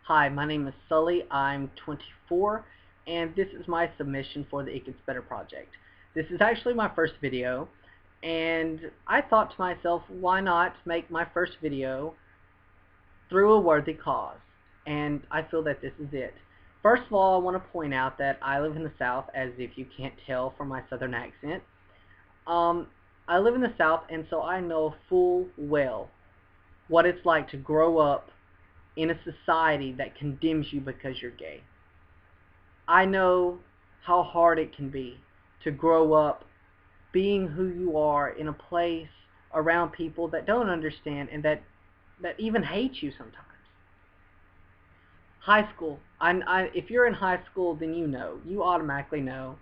Hi, my name is Sully. I'm 24, and this is my submission for the It Gets Better project. This is actually my first video, and I thought to myself, why not make my first video through a worthy cause? And I feel that this is it. First of all, I want to point out that I live in the South, as if you can't tell from my Southern accent. I live in the South, and so I know full well what it's like to grow up in a society that condemns you because you're gay. I know how hard it can be to grow up being who you are in a place around people that don't understand and that even hate you sometimes. High school. If you're in high school, then you automatically know.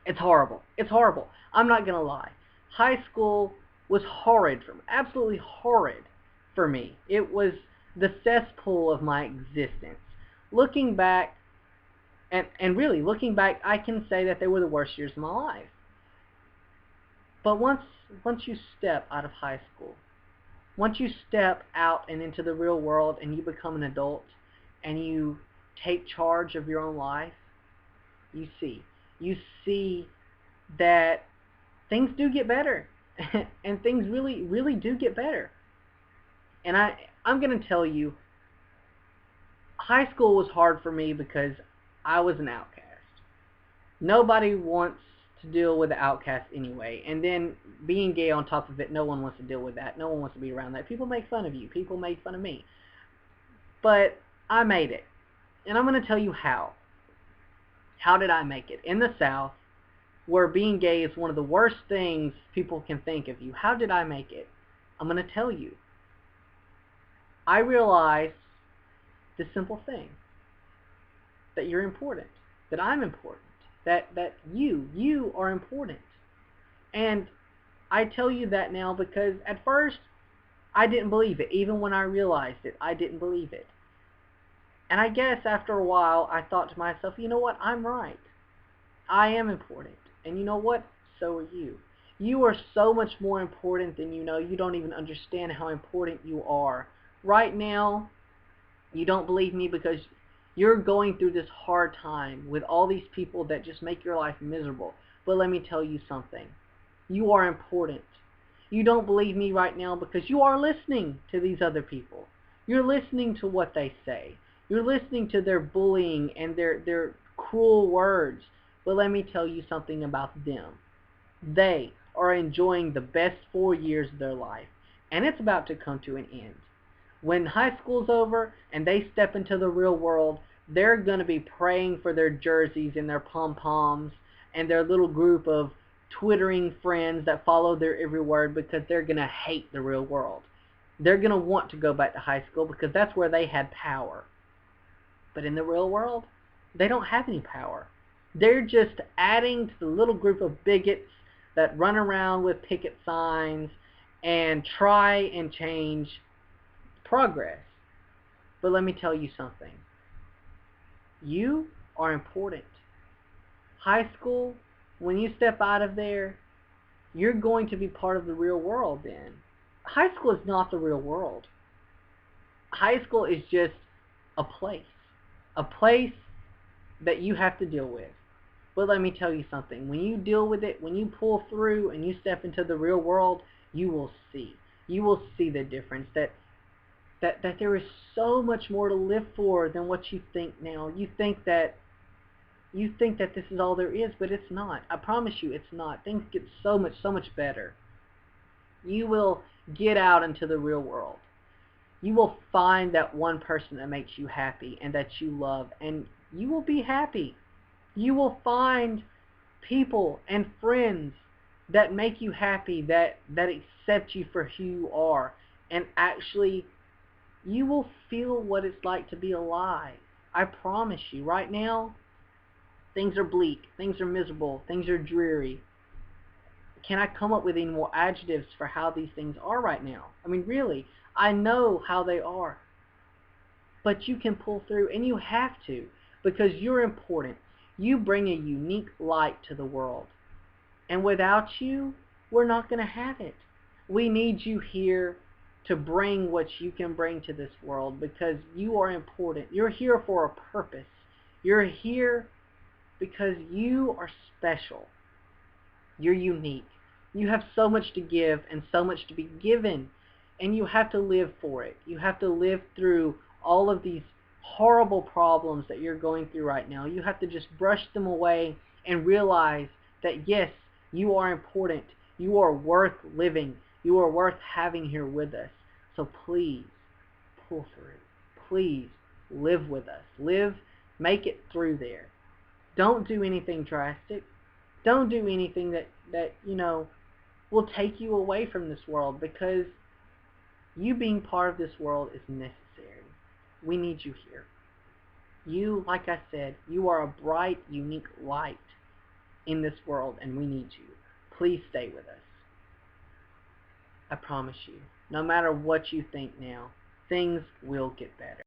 It's horrible. It's horrible. I'm not going to lie. High school was horrid for me. Absolutely horrid for me. It was the cesspool of my existence. Looking back, and really looking back, I can say that they were the worst years of my life. But once you step out of high school, once you step out and into the real world and you become an adult and you take charge of your own life, you see that things do get better. And things really do get better. And I'm going to tell you, high school was hard for me because I was an outcast. Nobody wants to deal with the outcast anyway. And then being gay on top of it, no one wants to deal with that. No one wants to be around that. People make fun of you. People made fun of me. But I made it. And I'm going to tell you how. How did I make it? In the South, where being gay is one of the worst things people can think of you. How did I make it? I'm going to tell you. I realized this simple thing. That you're important. That I'm important. That you are important. And I tell you that now because at first I didn't believe it. Even when I realized it, I didn't believe it. And I guess after a while I thought to myself, you know what? I'm right. I am important. And you know what? So are you. You are so much more important than you know. You don't even understand how important you are. Right now, you don't believe me because you're going through this hard time with all these people that just make your life miserable. But let me tell you something. You are important. You don't believe me right now because you are listening to these other people. You're listening to what they say. You're listening to their bullying and their cruel words. But let me tell you something about them. They are enjoying the best 4 years of their life. And it's about to come to an end. When high school's over and they step into the real world, they're going to be praying for their jerseys and their pom-poms and their little group of twittering friends that follow their every word because they're going to hate the real world. They're going to want to go back to high school because that's where they had power. But in the real world, they don't have any power. They're just adding to the little group of bigots that run around with picket signs and try and change progress. But let me tell you something. You are important. High school, when you step out of there, you're going to be part of the real world then. High school is not the real world. High school is just a place that you have to deal with. But let me tell you something. When you deal with it, when you pull through and you step into the real world, you will see. You will see the difference. That there is so much more to live for than what you think now. You think that this is all there is, but it's not. I promise you it's not. Things get so much better. You will get out into the real world. You will find that one person that makes you happy and that you love, and you will be happy. You will find people and friends that make you happy, that accept you for who you are, and actually you will feel what it's like to be alive. I promise you. Right now, things are bleak. Things are miserable. Things are dreary. Can I come up with any more adjectives for how these things are right now? I mean, really, I know how they are. But you can pull through, and you have to, because you're important. You bring a unique light to the world. And without you, we're not going to have it. We need you here to bring what you can bring to this world, because you are important. You're here for a purpose. You're here because you are special. You're unique. You have so much to give and so much to be given, and you have to live for it. You have to live through all of these horrible problems that you're going through right now. You have to just brush them away and realize that yes, you are important. You are worth living. You are worth having here with us. So please, pull through. Please, live with us. Make it through there. Don't do anything drastic. Don't do anything that will take you away from this world, because you being part of this world is necessary. We need you here. You, like I said, you are a bright, unique light in this world, and we need you. Please stay with us. I promise you, no matter what you think now, things will get better.